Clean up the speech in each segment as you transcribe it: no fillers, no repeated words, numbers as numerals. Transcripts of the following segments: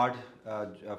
8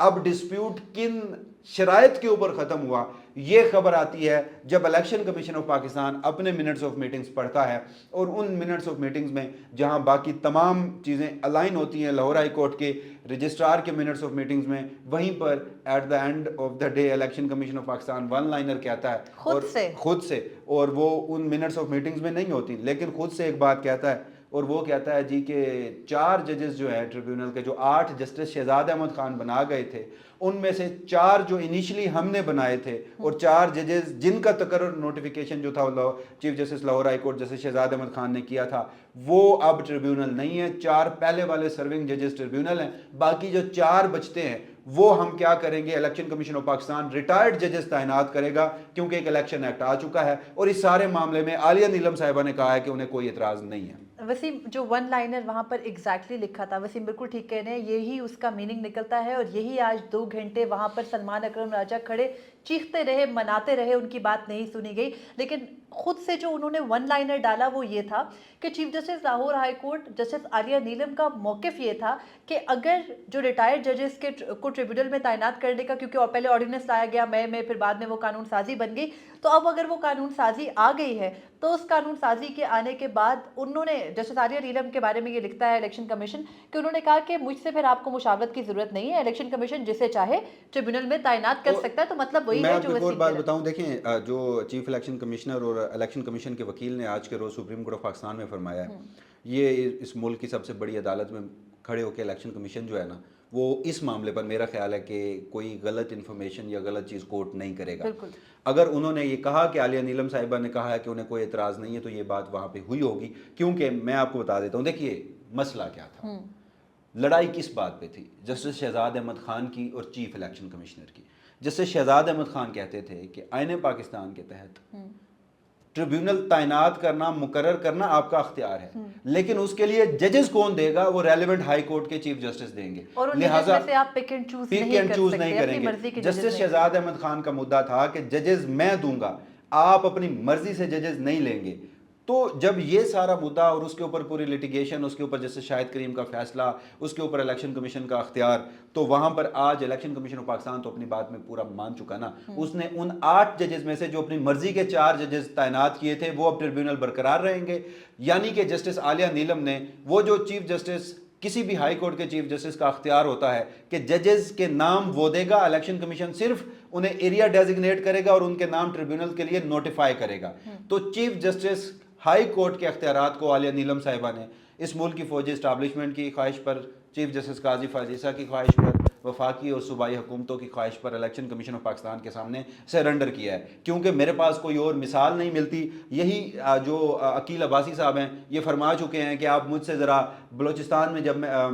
اب ڈسپیوٹ کن شرائط کے اوپر ختم ہوا یہ خبر آتی ہے جب الیکشن کمیشن آف پاکستان اپنے منٹس آف میٹنگز پڑھتا ہے, اور ان منٹس آف میٹنگز میں جہاں باقی تمام چیزیں الائن ہوتی ہیں لاہور ہائی کورٹ کے رجسٹرار کے منٹس آف میٹنگز میں, وہیں پر at the end of the day election commission of Pakistan one liner کہتا ہے خود سے, اور وہ ان منٹس آف میٹنگز میں نہیں ہوتی, لیکن خود سے ایک بات کہتا ہے, اور وہ کہتا ہے جی کہ 4 ججز جو ہے ٹریبیونل کے, جو 8 جسٹس شہزاد احمد خان بنا گئے تھے, ان میں سے 4 جو انیشلی ہم نے بنائے تھے, اور 4 ججز جن کا تقرر نوٹیفیکیشن جو تھا chief justice Lahore high court justice Shahzad Ahmad Khan نے کیا تھا, وہ اب ٹریبیونل نہیں ہے. 4 پہلے والے سرونگ ججز ٹریبیونل ہیں, باقی جو 4 بچتے ہیں وہ ہم کیا کریں گے, election commission of Pakistan retired ججز تعینات کرے گا, کیونکہ ایک الیکشن ایکٹ آ چکا ہے, اور اس سارے معاملے میں عالیہ نیلم صاحبہ نے کہا ہے کہ انہیں کوئی اعتراض نہیں ہے. وسیم, جو ون لائنر وہاں پر ایگزیکٹلی لکھا تھا, وسیم بالکل ٹھیک کہہ رہے ہیں, یہی اس کا میننگ نکلتا ہے, اور یہی آج 2 گھنٹے وہاں پر سلمان اکرم راجہ کھڑے چیختے رہے, مناتے رہے, ان کی بات نہیں سنی گئی. لیکن خود سے جو انہوں نے ون لائنر ڈالا وہ یہ تھا کہ chief justice Lahore high court justice Aalia Neelum کا موقف یہ تھا کہ اگر جو ریٹائرڈ ججز کو ٹریبیونل میں تعینات کرنے کا, کیونکہ اور پہلے آرڈیننس لایا گیا میں پھر بعد میں وہ قانون سازی بن گئی, تو اب اگر وہ قانون سازی آ گئی ہے تو اس قانون سازی کے آنے کے بعد انہوں نے, جسٹس عالیہ نیلم کے بارے میں یہ لکھتا ہے الیکشن کمیشن, کہ انہوں نے کہا کہ مجھ سے پھر آپ کو مشاورت کی ضرورت نہیں ہے, الیکشن کمیشن جسے چاہے ٹریبیونل میں تعینات کر سکتا ہے. تو مطلب وہی ہے جو میں ایک اور بات بتاؤں, دیکھیں جو چیف الیکشن کمشنر اور الیکشن کمیشن کے وکیل نے آج کے روز سپریم کورٹ آف پاکستان میں فرمایا ہے, یہ اس ملک کی سب سے بڑی عدالت میں کھڑے ہو کے الیکشن کمیشن جو ہے نا, وہ اس معاملے پر میرا خیال ہے کہ کوئی غلط انفارمیشن یا غلط چیز کوٹ نہیں کرے گا. اگر انہوں نے یہ کہا کہ عالیہ نیلم صاحبہ نے کہا ہے کہ انہیں کوئی اعتراض نہیں ہے, تو یہ بات وہاں پہ ہوئی ہوگی. کیونکہ میں آپ کو بتا دیتا ہوں, دیکھیے مسئلہ کیا تھا, لڑائی کس بات پہ تھی, جسٹس شہزاد احمد خان کی اور چیف الیکشن کمشنر کی. جسٹس شہزاد احمد خان کہتے تھے کہ آئین پاکستان کے تحت ٹریبیونل تعینات کرنا, مقرر کرنا آپ کا اختیار ہے, لیکن اس کے لیے ججز کون دے گا, وہ ریلیونٹ ہائی کورٹ کے چیف جسٹس دیں گے, لہٰذا آپ پک اینڈ چوز نہیں کریں گے. جسٹس شہزاد احمد خان کا مدعا تھا کہ ججز میں دوں گا, آپ اپنی مرضی سے ججز نہیں لیں گے. تو جب یہ سارا مدعا اور اس کے اوپر پوری لٹیگیشن, اس کے اوپر جسٹس شاہد کریم کا فیصلہ, اس کے اوپر الیکشن کمیشن کا اختیار, تو وہاں پر آج الیکشن کمیشن آف پاکستان تو اپنی بات میں پورا مان چکا نا. اس نے ان 8 ججز میں سے جو اپنی مرضی کے 4 ججز تعینات کیے تھے وہ اب ٹریبیونل برقرار رہیں گے. یعنی کہ جسٹس عالیہ نیلم نے, وہ جو چیف جسٹس کسی بھی ہائی کورٹ کے چیف جسٹس کا اختیار ہوتا ہے کہ ججز کے نام وہ دے گا, الیکشن کمیشن صرف انہیں ایریا ڈیزگنیٹ کرے گا اور ان کے نام ٹریبیونل کے لیے نوٹیفائی کرے گا. تو چیف جسٹس ہائی کورٹ کے اختیارات کو عالیہ نیلم صاحبہ نے اس ملک کی فوجی اسٹیبلشمنٹ کی خواہش پر, چیف جسٹس قاضی فاضل کی خواہش پر, وفاقی اور صوبائی حکومتوں کی خواہش پر الیکشن کمیشن آف پاکستان کے سامنے سرنڈر کیا ہے. کیونکہ میرے پاس کوئی اور مثال نہیں ملتی. یہی جو عقیل عباسی صاحب ہیں یہ فرما چکے ہیں کہ آپ مجھ سے ذرا بلوچستان میں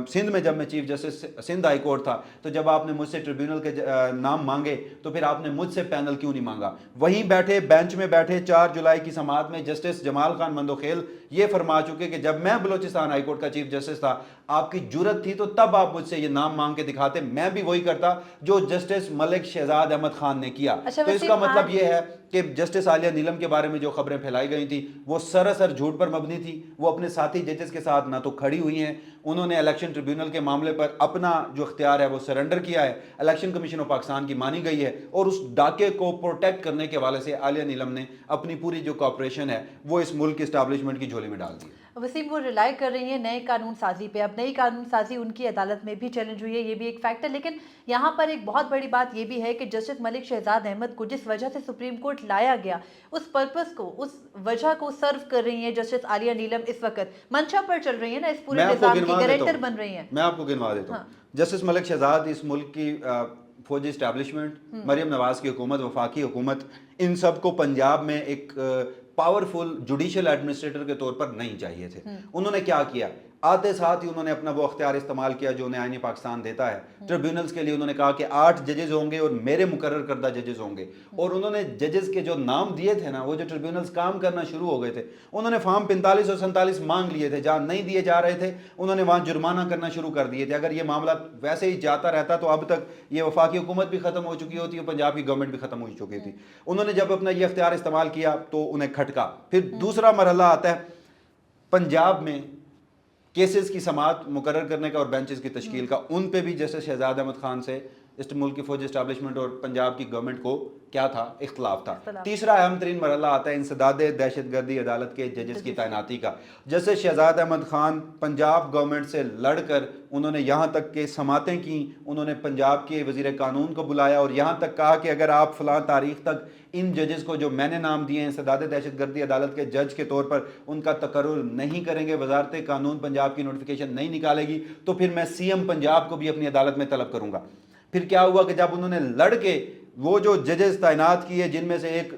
سندھ میں جب میں chief justice Sindh high court تھا, تو جب آپ نے مجھ سے ٹریبیونل کے نام مانگے تو پھر آپ نے مجھ سے پینل کیوں نہیں مانگا. وہیں بیٹھے بینچ میں بیٹھے 4 جولائی کی سماعت میں جسٹس جمال خان مندوخیل یہ فرما چکے کہ جب میں بلوچستان ہائی کورٹ کا چیف جسٹس تھا, آپ کی جرت تھی تو تب آپ مجھ سے یہ نام مانگ کے دکھاتے, میں بھی وہی کرتا جو جسٹس ملک شہزاد احمد خان نے کیا. تو اس کا مطلب یہ ہے کہ جسٹس عالیہ نیلم کے بارے میں جو خبریں پھیلائی گئی تھیں وہ سراسر جھوٹ پر مبنی تھی. وہ اپنے ساتھی ججز کے ساتھ نہ تو کھڑی ہوئی ہیں, انہوں نے الیکشن ٹریبیونل کے معاملے پر اپنا جو اختیار ہے وہ سرنڈر کیا ہے, الیکشن کمیشن آف پاکستان کی مانی گئی ہے, اور اس ڈاکے کو پروٹیکٹ کرنے کے حوالے سے عالیہ نیلم نے اپنی پوری جو کوآپریشن ہے وہ اس ملک کی اسٹیبلشمنٹ کی جھولی میں ڈال دی. وسیم, وہ ریلائی کر رہی ہیں نئے قانون سازی پہ. اب نئی قانون سازی ان کی عدالت میں بھی چیلنج ہوئی ہے, یہ بھی ایک فیکٹ ہے. لیکن یہاں پر ایک بہت بڑی بات یہ بھی ہے کہ جسٹس ملک شہزاد احمد کو جس وجہ سے سپریم کورٹ لایا گیا, اس پرپس کو, اس وجہ کو سرو کر رہی ہیں جسٹس عالیہ نیلم. اس وقت منشا پر چل رہی ہیں نا, اس پورے نظام کی گارنٹر بن رہی ہیں. میں آپ کو گنوا دیتا ہوں. جسٹس ملک شہزاد اس ملک کی فوجی اسٹیبلشمنٹ, مریم نواز کی حکومت, وفاقی حکومت, ان سب کو پنجاب میں ایک پاورفل جوڈیشل ایڈمنسٹریٹر کے طور پر نہیں چاہیے تھے. انہوں نے کیا کیا, آتے ساتھ ہی انہوں نے اپنا وہ اختیار استعمال کیا جو انہیں آئین پاکستان دیتا ہے. ٹریبیونلز کے لیے انہوں نے کہا کہ 8 ججز ہوں گے اور میرے مقرر کردہ ججز ہوں گے, اور انہوں نے ججز کے جو نام دیے تھے نا, وہ جو ٹریبیونلز کام کرنا شروع ہو گئے تھے, انہوں نے فارم 45 اور 47 مانگ لیے تھے. جہاں نہیں دیے جا رہے تھے انہوں نے وہاں جرمانہ کرنا شروع کر دیے تھے. اگر یہ معاملہ ویسے ہی جاتا رہتا تو اب تک یہ وفاقی حکومت بھی ختم ہو چکی ہوتی اور پنجاب کی گورنمنٹ بھی ختم ہو چکی تھی. انہوں نے جب اپنا یہ اختیار استعمال کیا تو انہیں کھٹکا. پھر دوسرا مرحلہ آتا ہے پنجاب میں کیسز کی سماعت مقرر کرنے کا اور بینچز کی تشکیل کا. ان پہ بھی جسٹس شہزاد احمد خان سے اس ملک کی فوجی اسٹیبلشمنٹ اور پنجاب کی گورنمنٹ کو کیا تھا، اختلاف تھا۔ تیسرا اہم ترین مرحلہ آتا ہے انسداد دہشت گردی عدالت کے ججز کی تعیناتی کا۔ جسٹس شہزاد احمد خان پنجاب گورنمنٹ سے لڑ کر انہوں نے یہاں تک کہ سماعتیں کیں، انہوں نے پنجاب کے وزیر قانون کو بلایا اور یہاں تک کہا کہ اگر آپ فلاں تاریخ تک ان ججز کو جو میں نے نام دیے ہیں انسداد دہشت گردی عدالت کے جج کے طور پر ان کا تقرر نہیں کریں گے، وزارت قانون پنجاب کی نوٹیفیکیشن نہیں نکالے گی، تو پھر میں سی ایم پنجاب کو بھی اپنی عدالت میں طلب کروں گا۔ پھر کیا ہوا کہ جب انہوں نے لڑ کے وہ جو ججز تعینات کیے، جن میں سے ایک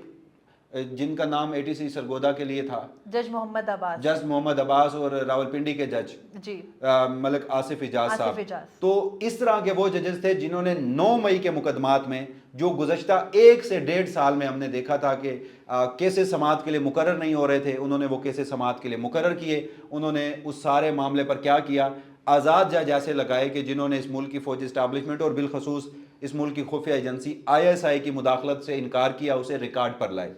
جن کا نام ATC سرگودا کے لیے تھا، جج محمد عباس اور راولپنڈی کے جج جی ملک آصف اجاز صاحب، اجاز، تو اس طرح کے وہ ججز تھے جنہوں نے 9 مئی کے مقدمات میں جو گزشتہ 1 سے 1.5 سال میں ہم نے دیکھا تھا کہ کیسز سماعت کے لیے مقرر نہیں ہو رہے تھے، انہوں نے وہ کیسز سماعت کے لیے مقرر کیے۔ انہوں نے اس سارے معاملے پر کیا کیا، آزاد جج ایسے لگائے کہ جنہوں نے اس ملک کی فوجی اسٹیبلشمنٹ اور بالخصوص اس ملک کی خفیہ ایجنسی ISI کی مداخلت سے انکار کیا، اسے ریکارڈ پر لائے۔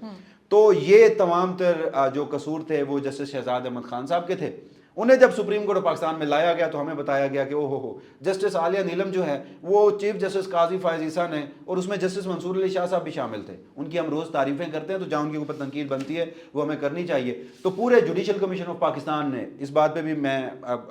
تو یہ تمام تر جو قصور تھے وہ جسٹس شہزاد احمد خان صاحب کے تھے۔ انہیں جب سپریم کورٹ آف پاکستان میں لایا گیا تو ہمیں بتایا گیا کہ ہو جسٹس عالیہ نیلم جو ہے وہ چیف جسٹس قاضی فائز عیسیٰ نے، اور اس میں جسٹس منصور علی شاہ صاحب بھی شامل تھے، ان کی ہم روز تعریفیں کرتے ہیں تو جہاں ان کے اوپر تنقید بنتی ہے وہ ہمیں کرنی چاہیے۔ تو پورے جوڈیشل کمیشن آف پاکستان نے اس بات پہ بھی میں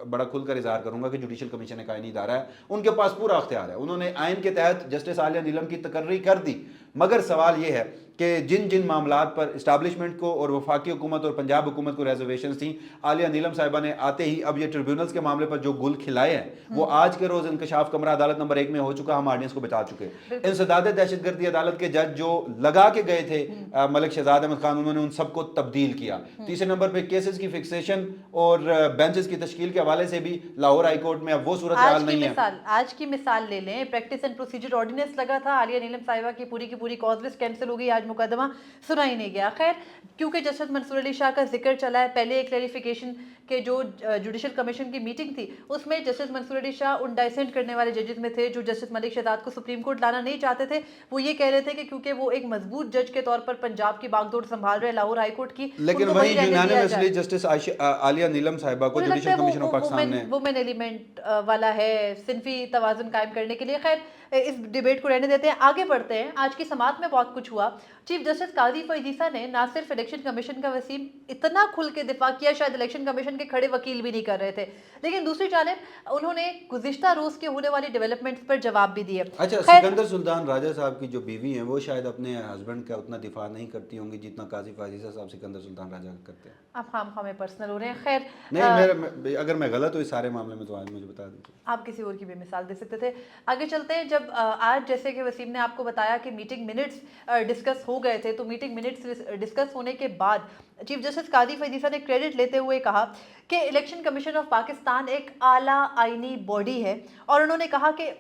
بڑا کھل کر اظہار کروں گا کہ جوڈیشل کمیشن ایک آئینی ادارہ ہے، ان کے پاس پورا اختیار ہے، انہوں نے آئین کے تحت جسٹس عالیہ نیلم کی تقرری کر دی، مگر سوال یہ ہے کہ جن معاملات پر اسٹیبلشمنٹ کو اور وفاقی حکومت اور پنجاب حکومت کو ریزرویشنز تھیں، عالیہ نیلم صاحبہ نے آتے ہی اب یہ ٹریبیونلز کے معاملے پر جو گل کھلائے ہیں وہ آج کے روز انکشاف کمرہ عدالت نمبر 1 میں ہو چکا، ہم آڈینس کو بتا چکے۔ انسداد دہشت گردی عدالت کے جج جو لگا کے گئے تھے ملک شہزاد احمد خان، انہوں نے ان سب کو تبدیل کیا۔ تیسرے نمبر پہ کیسز کی فکسیشن اور بینچز کی تشکیل کے حوالے سے بھی لاہور ہائی کورٹ میں اب وہ صورتحال نہیں ہے۔ آج کی مثال لے لیں، پریکٹس اینڈ پروسیجر آرڈیننس لگا تھا، عالیہ نیلم صاحبہ کی پوری کاز لسٹ کینسل ہو گئی، آج مقدمہ سنا ہی نہیں گیا۔ خیر، کیونکہ جسٹس منصور علی شاہ کا ذکر چلا ہے، پہلے ایک کلیریفیکیشن کہ جو جوڈیشل کمیشن کی میٹنگ تھی اس میں جسٹس منصور علی شاہ ان ڈائسنٹ کرنے والے ججز میں تھے جو جسٹس ملک شہزاد کو سپریم کورٹ لانا نہیں چاہتے تھے۔ وہ یہ کہہ رہے تھے کہ کیونکہ وہ ایک مضبوط جج کے طور پر پنجاب کی باغ دوڑ سنبھال رہے لاہور ہائی کورٹ کی، لیکن وہی یونانیمسلی جسٹس عالیہ نیلم صاحبہ کو جوڈیشل کمیشن آف پاکستان نے وومن ایلیمنٹ والا ہے، صنفی توازن قائم کرنے کے لیے۔ خیر، اس ڈیبیٹ کو رہنے دیتے ہیں، آگے بڑھتے ہیں۔ آج کی سماعت میں بہت کچھ ہوا۔ چیف جسٹس قاضی فائز عیسیٰ نے نہ صرف الیکشن کمیشن کا وسیم اتنا کھل کے دفاع کیا، شاید الیکشن کمیشن کے کھڑے وکیل بھی نہیں کر رہے تھے، لیکن دوسری جانب انہوں نے گزشتہ روز کے ہونے والی ڈیولپمنٹس پر جواب بھی دیے۔ اچھا، سکندر سلطان راجہ صاحب کی جو بیوی ہیں وہ شاید اپنے ہسبینڈ کا اتنا دفاع نہیں کرتی ہوں گی جتنا قاضی فائز عیسیٰ صاحب سکندر سلطان راجہ کرتے ہیں۔ آپ خام خامے پرسنل ہو رہے ہیں۔ خیر نہیں، اگر میں غلط ہوں اس سارے معاملے میں تو آج مجھے بتا دیجیے۔ آپ کسی اور کی بھی مثال دے سکتے تھے۔ آگے چلتے ہیں۔ جب آج جیسے کہ وسیم نے آپ کو بتایا کہ میٹنگ منٹس ڈسکس ہو گئے تھے، تو میٹنگ منٹس ڈسکس ہونے کے بعد چیف جسٹس قاضی فائز عیسیٰ نے کریڈٹ لیتے ہوئے کہا کہ الیکشن کمیشن آف پاکستان ایک اعلیٰ آئینی باڈی ہے، اور انہوں نے کہا کہ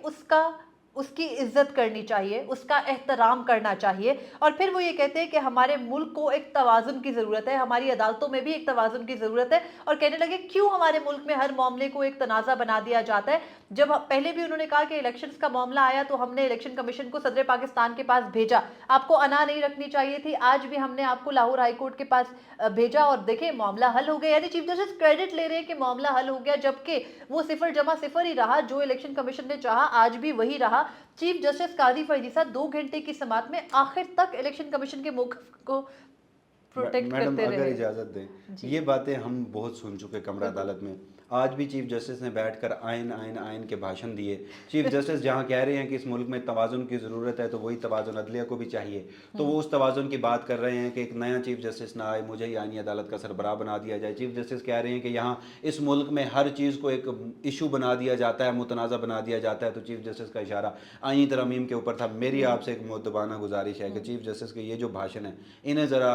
اس کی عزت کرنی چاہیے، اس کا احترام کرنا چاہیے۔ اور پھر وہ یہ کہتے ہیں کہ ہمارے ملک کو ایک توازن کی ضرورت ہے، ہماری عدالتوں میں بھی ایک توازن کی ضرورت ہے، اور کہنے لگے کیوں ہمارے ملک میں ہر معاملے کو ایک تنازع بنا دیا جاتا ہے۔ جب پہلے بھی انہوں نے کہا کہ الیکشنز کا معاملہ آیا تو ہم نے الیکشن کمیشن کو صدر پاکستان کے پاس بھیجا، آپ کو انا نہیں رکھنی چاہیے تھی، آج بھی ہم نے آپ کو لاہور ہائی کورٹ کے پاس بھیجا اور دیکھیں معاملہ حل ہو گیا۔ یعنی چیف جسٹس کریڈٹ لے رہے ہیں کہ معاملہ حل ہو گیا، جبکہ وہ 0 ہی رہا، جو الیکشن کمیشن نے چاہا آج بھی وہی رہا۔ چیف جسٹس قاضی فائز عیسیٰ 2 گھنٹے کی سماعت میں آخر تک الیکشن کمیشن کے موقف کو پروٹیکٹ کرتے رہے۔ اگر اجازت دیں، یہ باتیں ہم بہت سن چکے کمرہ عدالت میں۔ آج بھی چیف جسٹس نے بیٹھ کر آئین کے بھاشن دیے۔ چیف جسٹس جہاں کہہ رہے ہیں کہ اس ملک میں توازن کی ضرورت ہے تو وہی توازن عدلیہ کو بھی چاہیے، تو وہ اس توازن کی بات کر رہے ہیں کہ ایک نیا چیف جسٹس نہ آئے، مجھے ہی آئینی عدالت کا سربراہ بنا دیا جائے۔ چیف جسٹس کہہ رہے ہیں کہ یہاں اس ملک میں ہر چیز کو ایک ایشو بنا دیا جاتا ہے، متنازع بنا دیا جاتا ہے، تو چیف جسٹس کا اشارہ آئینی ترامیم کے اوپر تھا۔ میری آپ سے ایک مؤدبانہ گزارش ہے کہ چیف جسٹس کے یہ جو بھاشن ہے انہیں ذرا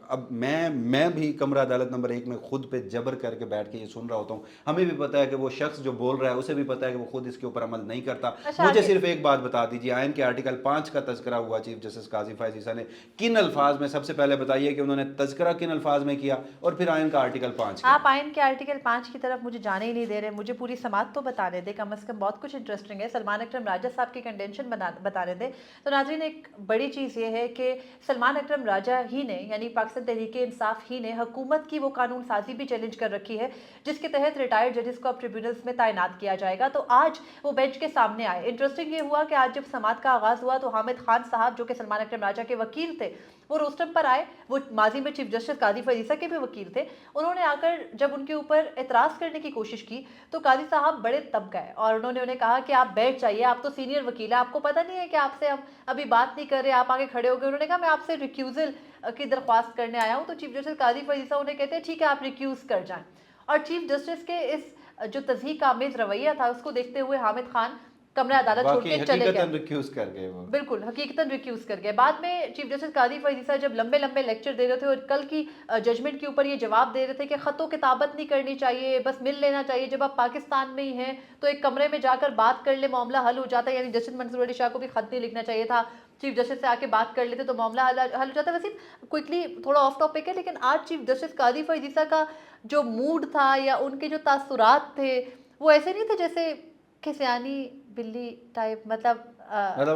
اب میں بھی کمرہ عدالت نمبر 1 میں خود پہ جبر کر کے بیٹھ کے یہ سن رہا ہوتا ہوں، ہمیں بھی پتہ ہے کہ وہ شخص جو بول رہا ہے اسے بھی پتہ ہے کہ وہ خود اس کے اوپر عمل نہیں کرتا۔ مجھے صرف ایک بات بتا دیجیے، آئین کے آرٹیکل 5 کا تذکرہ ہوا، چیف جسٹس قاضی فائز عیسیٰ نے کن الفاظ میں، سب سے پہلے بتائیے کہ انہوں نے تذکرہ کن الفاظ میں کیا، اور پھر آئین کا آرٹیکل 5 کیا۔ آپ آئین کے آرٹیکل 5 کی طرف مجھے جانے ہی نہیں دے رہے، مجھے پوری سماعت تو بتانے دے، کم از کم بہت کچھ انٹرسٹنگ ہے۔ سلمان اکرم راجہ صاحب کی کنڈینشن بتانے دے۔ تو ناظرین، ایک بڑی چیز یہ ہے کہ سلمان اکرم راجہ ہی نے، یعنی پاکستان تحریک انصاف ہی نے حکومت کی وہ قانون سازی بھی چیلنج کر رکھی ہے جس کے تحت ریٹائرڈ ججز کو اب ٹریبیونلز میں تعینات کیا جائے گا. تو آج وہ بینچ کے سامنے آئے. انٹرسٹنگ یہ ہوا کہ آج جب سماعت کا آغاز ہوا تو حامد خان صاحب جو کہ سلمان اکرم راجہ کے وکیل تھے وہ روسٹم پر آئے. وہ ماضی میں چیف جسٹس قاضی فائز عیسیٰ کے بھی وکیل تھے. انہوں نے آ کر جب ان کے اوپر اعتراض کرنے کی کوشش کی تو قاضی صاحب بڑے تب گئے اور انہوں نے انہیں کہا کہ آپ بیٹھ جائیے, آپ تو سینئر وکیل ہیں, آپ کو پتہ نہیں ہے کہ آپ سے ہم ابھی بات نہیں کر رہے, آپ آگے کھڑے ہو گئے. انہوں نے کہا میں آپ سے ریکیوزل کی درخواست کرنے آیا ہوں. تو چیف جسٹس قاضی فائز عیسیٰ انہیں کہتے ہیں ٹھیک ہے آپ ریکیوز کر جائیں. اور چیف جسٹس کے اس جو تضحیک آمیز رویہ تھا اس کو دیکھتے ہوئے حامد خان کمرہ عدالت چھوڑ کے چلے گئے. ریکیوز کر گئے وہ, بالکل حقیقتاً ریکیوز کر گئے. بعد میں چیف جسٹس قاضی فائز عیسیٰ جب لمبے لمبے لیکچر دے رہے تھے اور کل کی ججمنٹ کے اوپر یہ جواب دے رہے تھے کہ خط و کتابت نہیں کرنی چاہیے, بس مل لینا چاہیے, جب آپ پاکستان میں ہی ہیں تو ایک کمرے میں جا کر بات کر لے معاملہ حل ہو جاتا ہے. یعنی جسٹس منصور علی شاہ کو بھی خط نہیں لکھنا چاہیے تھا, چیف جسٹس سے آ کے بات کر لیتے تو معاملہ حل ہو جاتا ہے. وسیم کوئکلی تھوڑا آف ٹاپک ہے لیکن آج چیف جسٹس قاضی فائز عیسیٰ کا جو موڈ تھا یا ان کے جو تاثرات تھے وہ ایسے نہیں تھے جیسے کھسیانی بلی ٹائپ, مطلب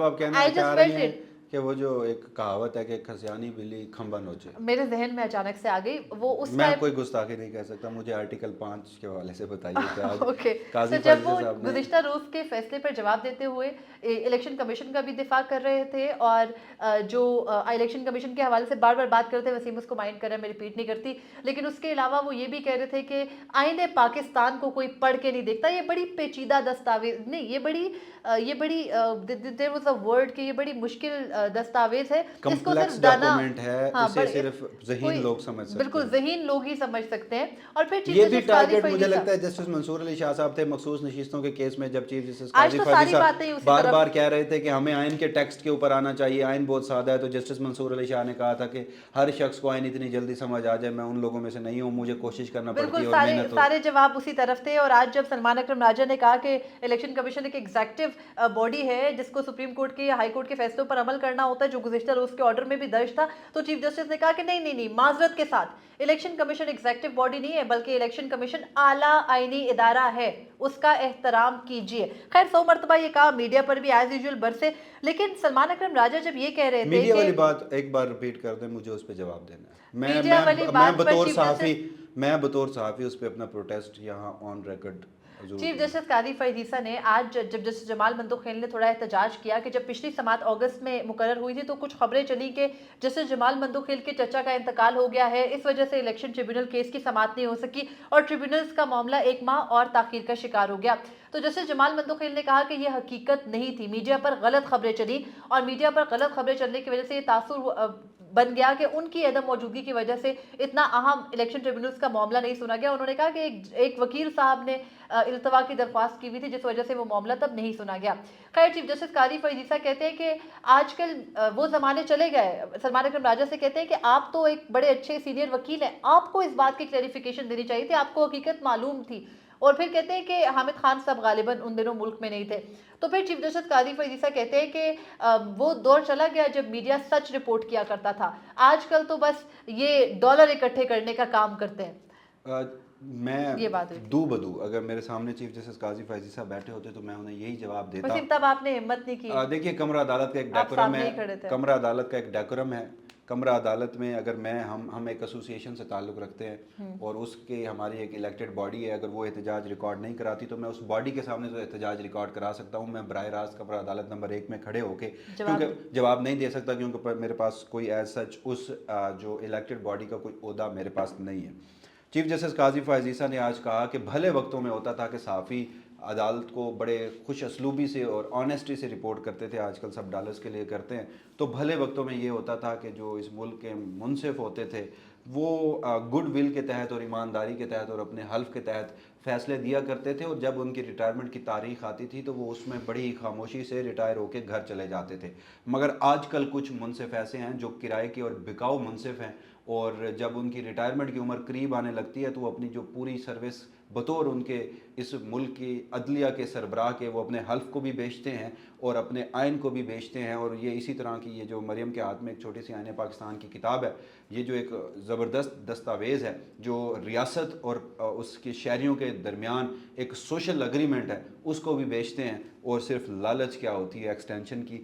آپ کہنا I just چاہ felt رہی ہیں it. کہ وہ جو ایک کہاوت ہے کہ کھسیانی بلی کھمبا نوچے, میرے ذہن میں اچانک سے آ گئی وہ اس میں ٹائم. کوئی گستاخی نہیں کہہ سکتا, مجھے آرٹیکل 5 کے حوالے سے بتائیے کہ آج اوکے, قاضی تو فائز جب وہ صاحب نے گزشتہ روز کے فیصلے پر جواب دیتے ہوئے الیکشن کمیشن کا بھی دفاع کر رہے تھے اور جو الیکشن کمیشن کے حوالے سے بار بار بات کرتے ہیں, وسیم اس کو مائنڈ کر رہا ہے, میں ریپیٹ نہیں کرتی, لیکن اس کے علاوہ وہ یہ بھی کہہ رہے تھے کہ آئین پاکستان کو کوئی پڑھ کے نہیں دیکھتا, یہ بڑی پیچیدہ دستاویز نہیں, یہ بڑی there was a word کہ یہ بڑی مشکل دستاویز ہے جس کو صرف ڈاکومنٹ ہے, اسے صرف ذہین لوگ سمجھ سکتے ہیں. بالکل ذہین لوگ ہی سمجھ سکتے ہیں. اور پھر یہ بھی ٹارگٹ مجھے لگتا ہے جسٹس منصور علی شاہ صاحب تھے مخصوص نشستوں کے کیس میں, جب چیف جسٹس قاضی فائز عیسیٰ بار بار کہہ رہے تھے کہ ہمیں آئین کے ٹیکسٹ کے اوپر آنا چاہیے, آئین بہت سادہ ہے, تو جسٹس منصور علی شاہ نے کہا تھا کہ ہر شخص کو آئین اتنی جلدی سمجھ آ جائے, میں ان لوگوں میں سے نہیں ہوں, مجھے کوشش کرنا پڑتی ہے اور محنت. سارے جواب اسی طرف تھے. اور آج جب سلمان اکرم راجہ نے کہا کہ الیکشن کمیشن ایک ایگزیکٹو باڈی ہے جس کو سپریم کورٹ کے یا ہائی کورٹ کے فیصلوں پر عمل کرنا ہوتا ہے, جو گزشتہ روز کے آرڈر میں بھی درج تھا, تو چیف جسٹس نے کہا کہ نہیں, معذرت کے ساتھ الیکشن کمیشن ایگزیکٹو باڈی نہیں ہے بلکہ الیکشن کمیشن اعلیٰ آئینی ادارہ ہے, اس کا احترام کیجیے. خیر 100 مرتبہ یہ کہا میڈیا پر بھی ایز یوزول برسے, لیکن سلمان اکرم راجہ جب یہ کہہ رہے تھے میڈیا والی بات ایک بار ریپیٹ کر دیں, مجھے اس پہ جواب دینا ہے. میڈیا والی بات میں بطور صحافی اس پہ اپنا پروٹیسٹ یہاں آن ریکارڈ. چیف جسٹس قاضی فائز عیسیٰ نے آج جب جسٹس جمال مندوخیل نے تھوڑا احتجاج کیا کہ جب پچھلی سماعت اگست میں مقرر ہوئی تھی تو کچھ خبریں چلی کہ جسٹس جمال مندوخیل کے چچا کا انتقال ہو گیا ہے, اس وجہ سے الیکشن ٹریبیونل کیس کی سماعت نہیں ہو سکی اور ٹریبیونلز کا معاملہ 1 ماہ اور تاخیر کا شکار ہو گیا. تو جسٹس جمال مندوخیل نے کہا کہ یہ حقیقت نہیں تھی, میڈیا پر غلط خبریں چلی اور میڈیا پر غلط خبریں چلنے کی وجہ سے یہ تاثر بن گیا کہ ان کی عدم موجودگی کی وجہ سے اتنا اہم الیکشن ٹریبیونلز کا معاملہ نہیں سنا گیا. انہوں نے کہا کہ ایک وکیل صاحب نے التوا کی درخواست کی ہوئی تھی جس وجہ سے وہ معاملہ تب نہیں سنا گیا. خیر چیف جسٹس قاضی فائز عیسیٰ کہتے ہیں کہ آج کل وہ زمانے چلے گئے. سلمان اکرم راجہ سے کہتے ہیں کہ آپ تو ایک بڑے اچھے سینئر وکیل ہیں, آپ کو اس بات کی کلیریفیکیشن دینی چاہیے تھی, آپ کو حقیقت معلوم تھی. اور پھر کہتے ہیں کہ حامد خان صاحب غالباً ان دنوں ملک میں نہیں تھے. تو پھر چیف جسٹس قاضی فائز عیسیٰ کہتے ہیں کہ وہ دور چلا گیا جب میڈیا سچ رپورٹ کیا کرتا تھا, آج کل تو بس یہ ڈالر اکٹھے کرنے کا کام کرتے ہیں. میں دو بدو اگر میرے سامنے چیف جسٹس قاضی فائز عیسیٰ بیٹھے ہوتے تو میں انہیں یہی جواب دیتا. وسیم تب آپ نے ہمت نہیں کی. دیکھیے کمرہ عدالت کا ایک ڈیکورم ہے, کمرہ عدالت کا ایک ڈیکورم ہے. کمرہ عدالت میں اگر ہم ایک ایسوسیشن سے تعلق رکھتے ہیں اور اس کے ہماری ایک الیکٹڈ باڈی ہے, اگر وہ احتجاج ریکارڈ نہیں کراتی تو میں اس باڈی کے سامنے تو احتجاج ریکارڈ کرا سکتا ہوں. میں براہ راست کمرہ عدالت نمبر 1 میں کھڑے ہو کے کیونکہ جواب نہیں دے سکتا کیونکہ میرے پاس کوئی ایز سچ اس جو الیکٹڈ باڈی کا کوئی عہدہ میرے پاس نہیں ہے. چیف جسٹس قاضی فائز عیسیٰ نے آج کہا کہ بھلے وقتوں میں ہوتا تھا کہ صحافی عدالت کو بڑے خوش اسلوبی سے اور آنیسٹی سے رپورٹ کرتے تھے, آج کل سب ڈالرز کے لیے کرتے ہیں. تو بھلے وقتوں میں یہ ہوتا تھا کہ جو اس ملک کے منصف ہوتے تھے وہ گڈ ول کے تحت اور ایمانداری کے تحت اور اپنے حلف کے تحت فیصلے دیا کرتے تھے, اور جب ان کی ریٹائرمنٹ کی تاریخ آتی تھی تو وہ اس میں بڑی خاموشی سے ریٹائر ہو کے گھر چلے جاتے تھے. مگر آج کل کچھ منصف ایسے ہیں جو کرائے کے اور بکاؤ منصف ہیں, اور جب ان کی ریٹائرمنٹ کی عمر قریب آنے لگتی ہے تو وہ اپنی جو پوری سروس بطور ان کے اس ملک کی عدلیہ کے سربراہ کے وہ اپنے حلف کو بھی بیچتے ہیں اور اپنے آئین کو بھی بیچتے ہیں. اور یہ اسی طرح کی یہ جو مریم کے ہاتھ میں ایک چھوٹی سی آئین پاکستان کی کتاب ہے, یہ جو ایک زبردست دستاویز ہے جو ریاست اور اس کے شہریوں کے درمیان ایک سوشل اگریمنٹ ہے, اس کو بھی بیچتے ہیں. اور صرف لالچ کیا ہوتی ہے ایکسٹینشن کی,